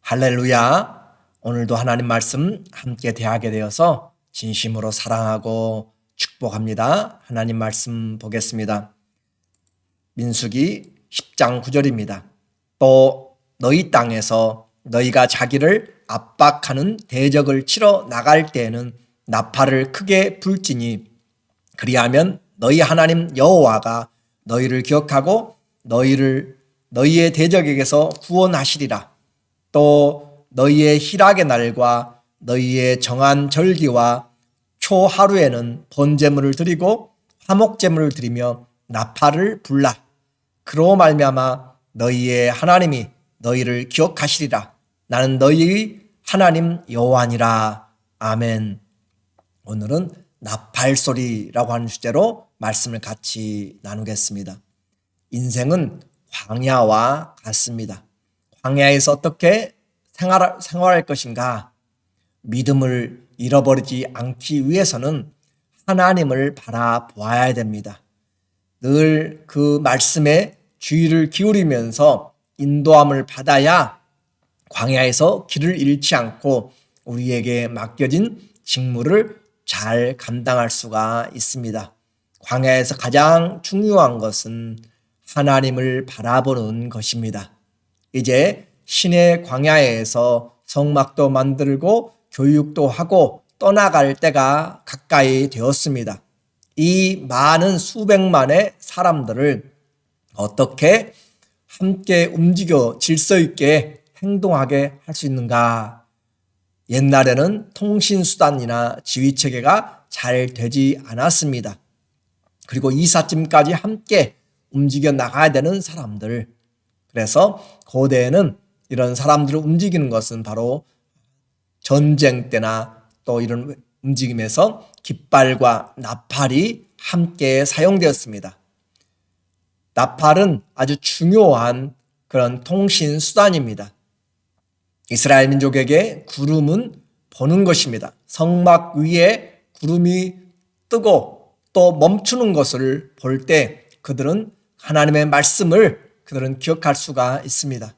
할렐루야. 오늘도 하나님 말씀 함께 대하게 되어서 진심으로 사랑하고 축복합니다. 하나님 말씀 보겠습니다. 민수기 10장 9절입니다. 또 너희 땅에서 너희가 자기를 압박하는 대적을 치러 나갈 때에는 나팔을 크게 불지니 그리하면 너희 하나님 여호와가 너희를 기억하고 너희의 대적에게서 구원하시리라. 또 너희의 희락의 날과 너희의 정한 절기와 초하루에는 번제물을 드리고 화목제물을 드리며 나팔을 불라. 그로 말미암아 너희의 하나님이 너희를 기억하시리라. 나는 너희의 하나님 여호와니라. 아멘. 오늘은 나팔소리라고 하는 주제로 말씀을 같이 나누겠습니다. 인생은 광야와 같습니다. 광야에서 어떻게 생활할 것인가? 믿음을 잃어버리지 않기 위해서는 하나님을 바라보아야 됩니다. 늘 그 말씀에 주의를 기울이면서 인도함을 받아야 광야에서 길을 잃지 않고 우리에게 맡겨진 직무를 잘 감당할 수가 있습니다. 광야에서 가장 중요한 것은 하나님을 바라보는 것입니다. 이제 신의 광야에서 성막도 만들고 교육도 하고 떠나갈 때가 가까이 되었습니다. 이 많은 수백만의 사람들을 어떻게 함께 움직여 질서 있게 행동하게 할 수 있는가? 옛날에는 통신수단이나 지휘체계가 잘 되지 않았습니다. 그리고 이삿짐까지 함께 움직여 나가야 되는 사람들. 그래서 고대에는 이런 사람들을 움직이는 것은 바로 전쟁 때나 또 이런 움직임에서 깃발과 나팔이 함께 사용되었습니다. 나팔은 아주 중요한 그런 통신 수단입니다. 이스라엘 민족에게 구름은 보는 것입니다. 성막 위에 구름이 뜨고 또 멈추는 것을 볼 때 그들은 하나님의 말씀을 그들은 기억할 수가 있습니다.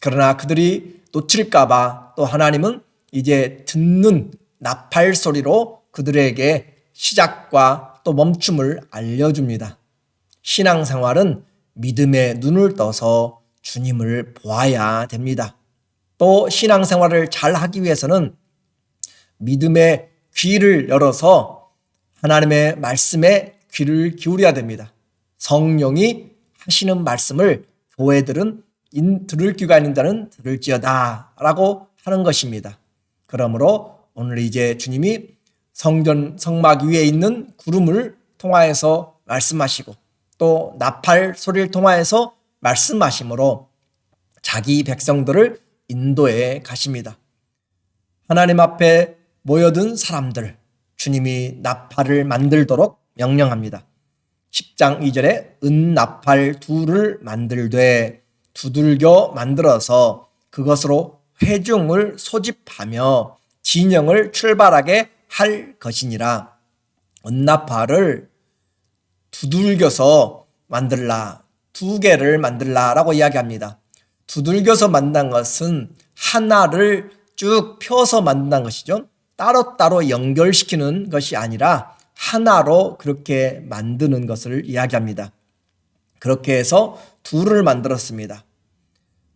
그러나 그들이 놓칠까봐 또 하나님은 이제 듣는 나팔 소리로 그들에게 시작과 또 멈춤을 알려줍니다. 신앙생활은 믿음의 눈을 떠서 주님을 보아야 됩니다. 또 신앙생활을 잘 하기 위해서는 믿음의 귀를 열어서 하나님의 말씀에 귀를 기울여야 됩니다. 성령이 하시는 말씀을 교회들은 들을 귀가 있는 자는 들을지어다 라고 하는 것입니다. 그러므로 오늘 이제 주님이 성막 위에 있는 구름을 통하여서 말씀하시고 또 나팔 소리를 통하여서 말씀하심으로 자기 백성들을 인도해 가십니다. 하나님 앞에 모여든 사람들, 주님이 나팔을 만들도록 명령합니다. 10장 2절에 은나팔 둘을 만들되 두들겨 만들어서 그것으로 회중을 소집하며 진영을 출발하게 할 것이니라. 은나팔을 두들겨서 만들라, 두 개를 만들라 라고 이야기합니다. 두들겨서 만든 것은 하나를 쭉 펴서 만든 것이죠. 따로따로 연결시키는 것이 아니라 하나로 그렇게 만드는 것을 이야기합니다. 그렇게 해서 둘을 만들었습니다.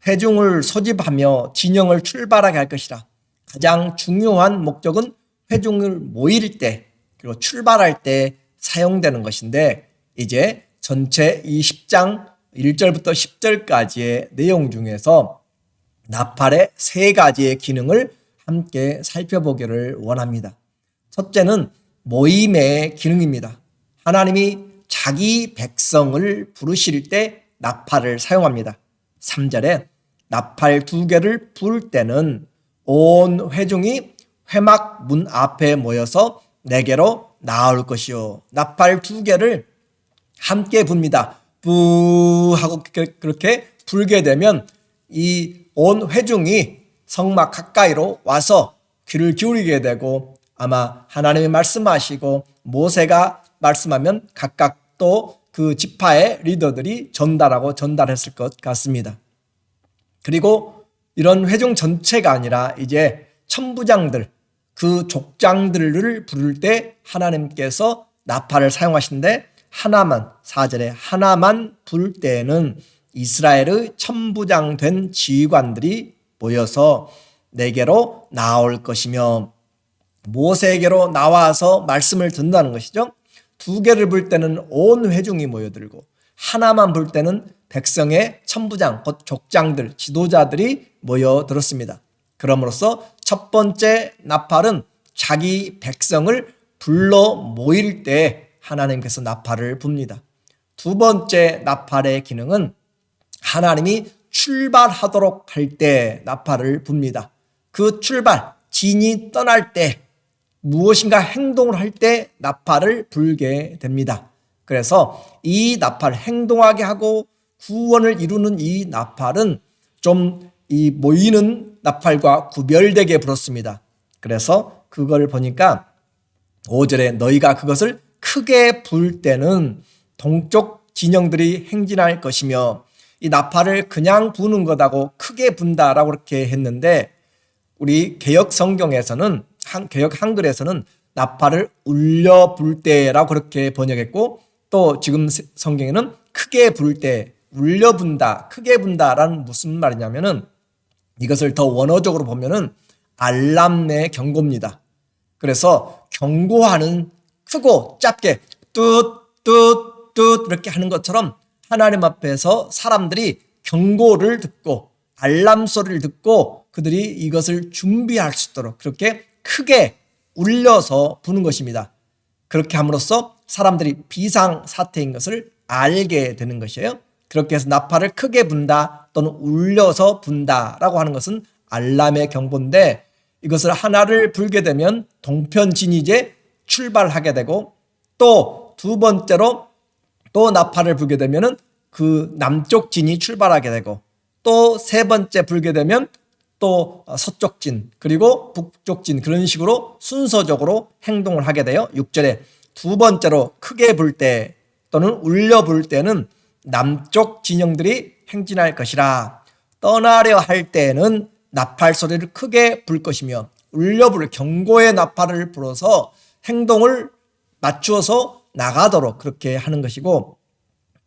회중을 소집하며 진영을 출발하게 할 것이라. 가장 중요한 목적은 회중을 모일 때 그리고 출발할 때 사용되는 것인데 이제 전체 이 10장 1절부터 10절까지의 내용 중에서 나팔의 세 가지의 기능을 함께 살펴보기를 원합니다. 첫째는 모임의 기능입니다. 하나님이 자기 백성을 부르실 때 나팔을 사용합니다. 3절에 나팔 두 개를 불 때는 온 회중이 회막 문 앞에 모여서 내게로 나올 것이요. 나팔 두 개를 함께 붑니다. 뿌 하고 그렇게 불게 되면 이 온 회중이 성막 가까이로 와서 귀를 기울이게 되고 아마 하나님이 말씀하시고 모세가 말씀하면 각각 또 그 지파의 리더들이 전달했을 것 같습니다. 그리고 이런 회중 전체가 아니라 이제 천부장들, 그 족장들을 부를 때 하나님께서 나팔을 사용하시는데 하나만, 4절에 하나만 불 때에는 이스라엘의 천부장 된 지휘관들이 모여서 내게로 나올 것이며, 모세에게로 나와서 말씀을 듣는다는 것이죠. 2개를 불 때는 온 회중이 모여들고, 하나만 불 때는 백성의 천부장, 곧 족장들, 지도자들이 모여들었습니다. 그럼으로써 첫 번째 나팔은 자기 백성을 불러 모일 때 하나님께서 나팔을 붑니다. 두 번째 나팔의 기능은 하나님이 출발하도록 할 때 나팔을 붑니다. 그 출발, 진이 떠날 때, 무엇인가 행동을 할 때 나팔을 불게 됩니다. 그래서 이 나팔, 행동하게 하고 구원을 이루는 이 나팔은 좀 이 모이는 나팔과 구별되게 불었습니다. 그래서 그걸 보니까 5절에 너희가 그것을 크게 불 때는 동쪽 진영들이 행진할 것이며, 이 나팔을 그냥 부는 것하고 크게 분다라고 그렇게 했는데, 우리 개역 성경에서는, 개역 한글에서는 나팔을 울려 불 때라고 그렇게 번역했고, 또 지금 성경에는 크게 불 때, 울려 분다, 크게 분다라는 무슨 말이냐면은, 이것을 더 원어적으로 보면은 알람의 경고입니다. 그래서 경고하는, 크고 짧게 뚜뚜뚜 이렇게 하는 것처럼 하나님 앞에서 사람들이 경고를 듣고 알람 소리를 듣고 그들이 이것을 준비할 수 있도록 그렇게 크게 울려서 부는 것입니다. 그렇게 함으로써 사람들이 비상사태인 것을 알게 되는 것이에요. 그렇게 해서 나팔을 크게 분다 또는 울려서 분다라고 하는 것은 알람의 경보인데, 이것을 하나를 불게 되면 동편진이 이제 출발하게 되고, 또 두 번째로 또 나팔을 불게 되면 그 남쪽 진이 출발하게 되고, 또 세 번째 불게 되면 또 서쪽 진, 그리고 북쪽 진, 그런 식으로 순서적으로 행동을 하게 돼요. 6절에 두 번째로 크게 불 때 또는 울려 불 때는 남쪽 진영들이 행진할 것이라. 떠나려 할 때는 나팔 소리를 크게 불 것이며, 울려 불 경고의 나팔을 불어서 행동을 맞추어서 나가도록 그렇게 하는 것이고,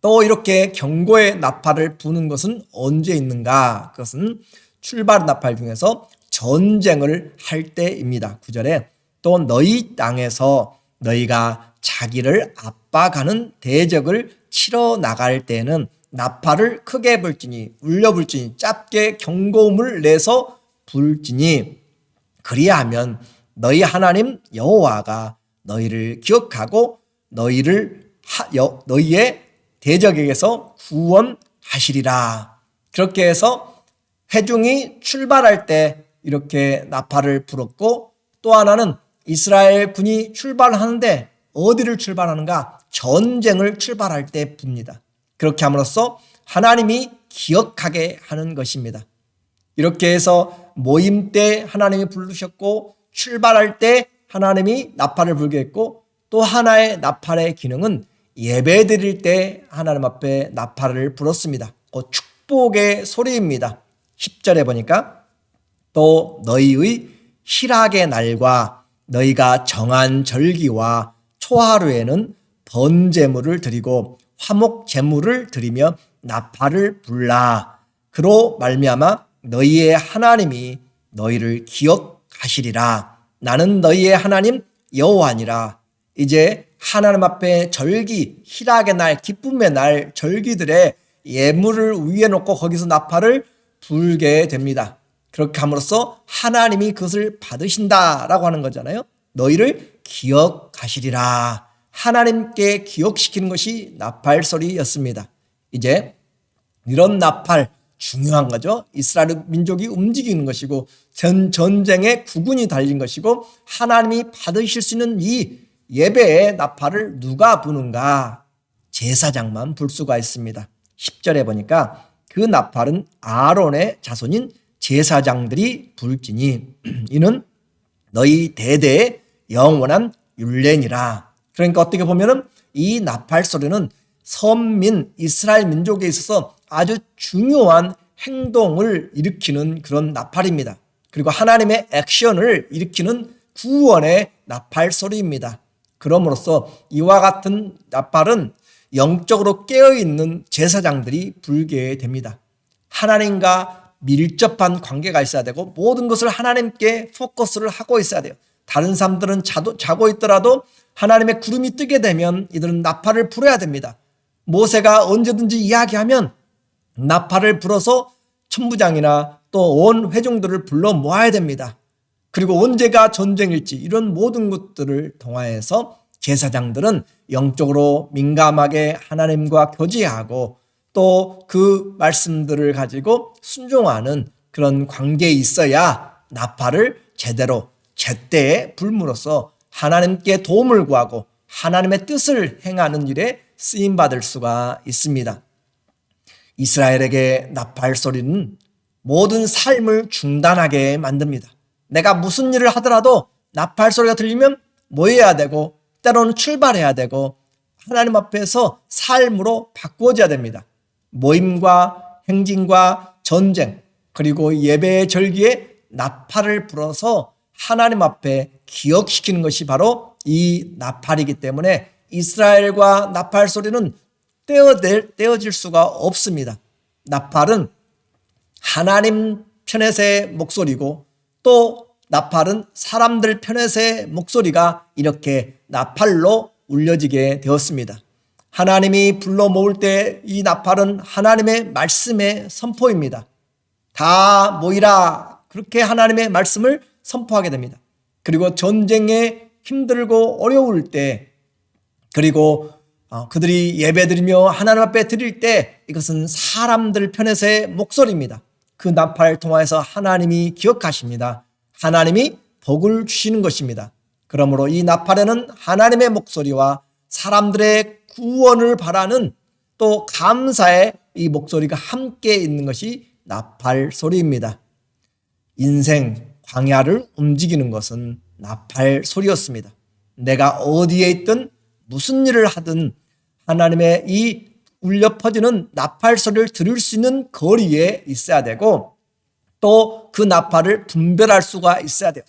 또 이렇게 경고의 나팔을 부는 것은 언제 있는가? 그것은 출발 나팔 중에서 전쟁을 할 때입니다. 9절에 또 너희 땅에서 너희가 자기를 압박하는 대적을 치러 나갈 때는 나팔을 크게 불지니, 울려 불지니, 짧게 경고음을 내서 불지니, 그리하면 너희 하나님 여호와가 너희를 기억하고 너희의 대적에게서 구원하시리라. 그렇게 해서 회중이 출발할 때 이렇게 나팔을 불었고, 또 하나는 이스라엘 군이 출발하는데 어디를 출발하는가? 전쟁을 출발할 때 붑니다. 그렇게 함으로써 하나님이 기억하게 하는 것입니다. 이렇게 해서 모임 때 하나님이 부르셨고, 출발할 때 하나님이 나팔을 불게 했고, 또 하나의 나팔의 기능은 예배 드릴 때 하나님 앞에 나팔을 불었습니다. 그 축복의 소리입니다. 10절에 보니까 또 너희의 희락의 날과 너희가 정한 절기와 초하루에는 번제물을 드리고 화목 제물을 드리며 나팔을 불라. 그로 말미암아 너희의 하나님이 너희를 기억하시리라. 나는 너희의 하나님 여호와니라. 이제 하나님 앞에 절기, 희락의 날, 기쁨의 날, 절기들의 예물을 위에 놓고 거기서 나팔을 불게 됩니다. 그렇게 함으로써 하나님이 그것을 받으신다라고 하는 거잖아요. 너희를 기억하시리라. 하나님께 기억시키는 것이 나팔 소리였습니다. 이제 이런 나팔 중요한 거죠. 이스라엘 민족이 움직이는 것이고 전쟁에 국군이 달린 것이고, 하나님이 받으실 수 있는 이 예배의 나팔을 누가 부는가? 제사장만 불 수가 있습니다. 10절에 보니까 그 나팔은 아론의 자손인 제사장들이 불지니 이는 너희 대대의 영원한 율례니라. 그러니까 어떻게 보면은 이 나팔 소리는 선민 이스라엘 민족에 있어서 아주 중요한 행동을 일으키는 그런 나팔입니다. 그리고 하나님의 액션을 일으키는 구원의 나팔 소리입니다. 그럼으로써 이와 같은 나팔은 영적으로 깨어있는 제사장들이 불게 됩니다. 하나님과 밀접한 관계가 있어야 되고 모든 것을 하나님께 포커스를 하고 있어야 돼요. 다른 사람들은 자고 있더라도 하나님의 구름이 뜨게 되면 이들은 나팔을 불어야 됩니다. 모세가 언제든지 이야기하면 나팔을 불어서 천부장이나 또 온 회중들을 불러 모아야 됩니다. 그리고 언제가 전쟁일지 이런 모든 것들을 통하여서 제사장들은 영적으로 민감하게 하나님과 교제하고 또 그 말씀들을 가지고 순종하는 그런 관계에 있어야 나팔을 제대로 제때에 불므로써 하나님께 도움을 구하고 하나님의 뜻을 행하는 일에 쓰임받을 수가 있습니다. 이스라엘에게 나팔 소리는 모든 삶을 중단하게 만듭니다. 내가 무슨 일을 하더라도 나팔 소리가 들리면 뭐 해야 되고 때로는 출발해야 되고 하나님 앞에서 삶으로 바꾸어져야 됩니다. 모임과 행진과 전쟁 그리고 예배의 절기에 나팔을 불어서 하나님 앞에 기억시키는 것이 바로 이 나팔이기 때문에 이스라엘과 나팔 소리는 떼어질 수가 없습니다. 나팔은 하나님 편에서의 목소리고 또 나팔은 사람들 편에서의 목소리가 이렇게 나팔로 울려지게 되었습니다. 하나님이 불러 모을 때 이 나팔은 하나님의 말씀의 선포입니다. 다 모이라 그렇게 하나님의 말씀을 선포하게 됩니다. 그리고 전쟁에 힘들고 어려울 때 그리고 그들이 예배드리며 하나님 앞에 드릴 때 이것은 사람들 편에서의 목소리입니다. 그 나팔을 통해서 하나님이 기억하십니다. 하나님이 복을 주시는 것입니다. 그러므로 이 나팔에는 하나님의 목소리와 사람들의 구원을 바라는 또 감사의 이 목소리가 함께 있는 것이 나팔 소리입니다. 인생 광야를 움직이는 것은 나팔 소리였습니다. 내가 어디에 있든 무슨 일을 하든 하나님의 이 울려 퍼지는 나팔 소리를 들을 수 있는 거리에 있어야 되고 또 그 나팔을 분별할 수가 있어야 돼요.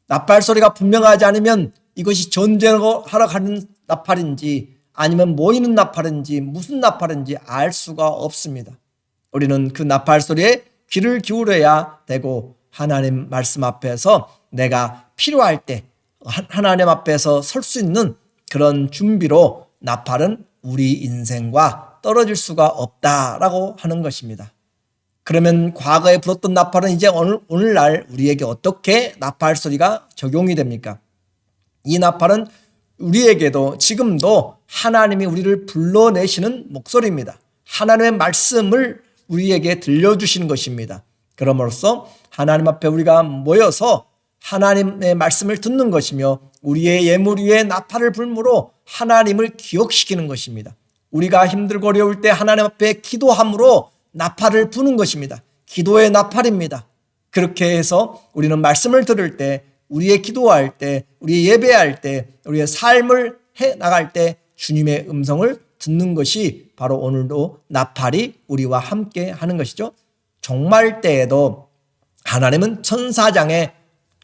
나팔 소리가 분명하지 않으면 이것이 전쟁하러 가는 나팔인지 아니면 모이는 나팔인지 무슨 나팔인지 알 수가 없습니다. 우리는 그 나팔 소리에 귀를 기울여야 되고 하나님 말씀 앞에서 내가 필요할 때 하나님 앞에서 설 수 있는 그런 준비로 나팔은 우리 인생과 떨어질 수가 없다라고 하는 것입니다. 그러면 과거에 불었던 나팔은 이제 오늘날 우리에게 어떻게 나팔 소리가 적용이 됩니까? 이 나팔은 우리에게도 지금도 하나님이 우리를 불러내시는 목소리입니다. 하나님의 말씀을 우리에게 들려주시는 것입니다. 그럼으로써 하나님 앞에 우리가 모여서 하나님의 말씀을 듣는 것이며 우리의 예물 위에 나팔을 불므로 하나님을 기억시키는 것입니다. 우리가 힘들고 어려울 때 하나님 앞에 기도함으로 나팔을 부는 것입니다. 기도의 나팔입니다. 그렇게 해서 우리는 말씀을 들을 때 우리의 기도할 때 우리의 예배할 때 우리의 삶을 해 나갈 때 주님의 음성을 듣는 것이 바로 오늘도 나팔이 우리와 함께 하는 것이죠. 종말 때에도 하나님은 천사장의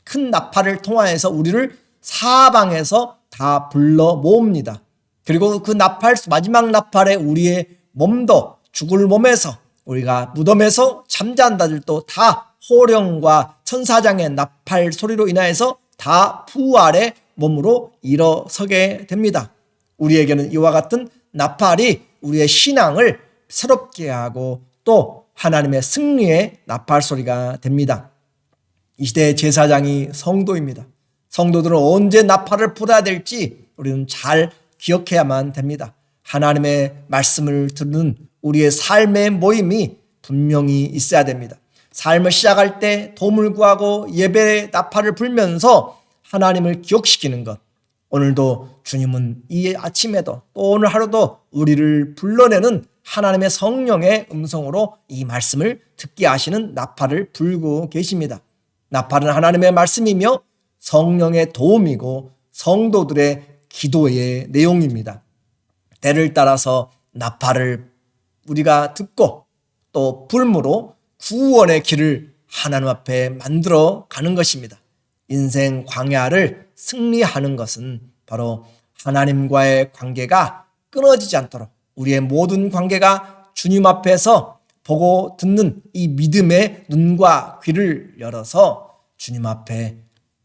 큰 나팔을 통하여서 우리를 사방에서 다 불러 모읍니다. 그리고 그 나팔 마지막 나팔에 우리의 몸도 죽을 몸에서 우리가 무덤에서 잠자는 자들도 다 호령과 천사장의 나팔 소리로 인하여서 다 부활의 몸으로 일어서게 됩니다. 우리에게는 이와 같은 나팔이 우리의 신앙을 새롭게 하고 또 하나님의 승리의 나팔 소리가 됩니다. 이 시대의 제사장이 성도입니다. 성도들은 언제 나팔을 불어야 될지 우리는 잘 기억해야만 됩니다. 하나님의 말씀을 듣는 우리의 삶의 모임이 분명히 있어야 됩니다. 삶을 시작할 때 도움을 구하고 예배의 나팔을 불면서 하나님을 기억시키는 것. 오늘도 주님은 이 아침에도 또 오늘 하루도 우리를 불러내는 하나님의 성령의 음성으로 이 말씀을 듣게 하시는 나팔을 불고 계십니다. 나팔은 하나님의 말씀이며 성령의 도움이고 성도들의 기도의 내용입니다. 때를 따라서 나팔을 우리가 듣고 또 불므로 구원의 길을 하나님 앞에 만들어 가는 것입니다. 인생 광야를 승리하는 것은 바로 하나님과의 관계가 끊어지지 않도록 우리의 모든 관계가 주님 앞에서 보고 듣는 이 믿음의 눈과 귀를 열어서 주님 앞에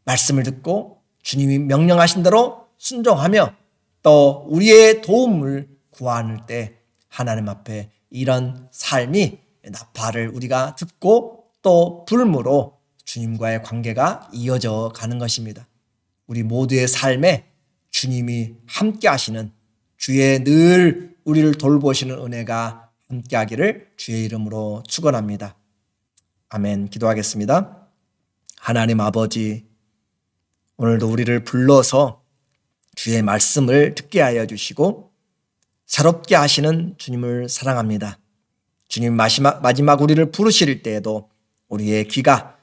말씀을 듣고 주님이 명령하신 대로 순종하며 또 우리의 도움을 구할 때 하나님 앞에 이런 삶이 나팔을 우리가 듣고 또 불므로 주님과의 관계가 이어져 가는 것입니다. 우리 모두의 삶에 주님이 함께 하시는 주의 늘 우리를 돌보시는 은혜가 함께 하기를 주의 이름으로 축원합니다. 아멘. 기도하겠습니다. 하나님 아버지, 오늘도 우리를 불러서 주의 말씀을 듣게 하여 주시고 새롭게 하시는 주님을 사랑합니다. 주님 마지막 우리를 부르실 때에도 우리의 귀가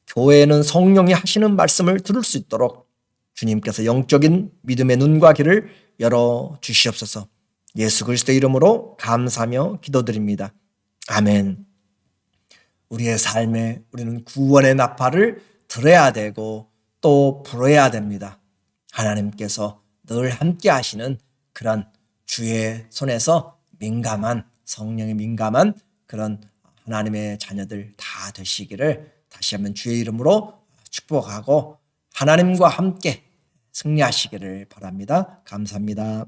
교회에는 성령이 하시는 말씀을 들을 수 있도록 주님께서 영적인 믿음의 눈과 귀를 열어 주시옵소서. 예수 그리스도의 이름으로 감사하며 기도드립니다. 아멘. 우리의 삶에 우리는 구원의 나팔을 들어야 되고 또 불어야 됩니다. 하나님께서 늘 함께 하시는 그런 주의 손에서 민감한 성령의 민감한 그런 하나님의 자녀들 다 되시기를 다시 한번 주의 이름으로 축복하고 하나님과 함께 승리하시기를 바랍니다. 감사합니다.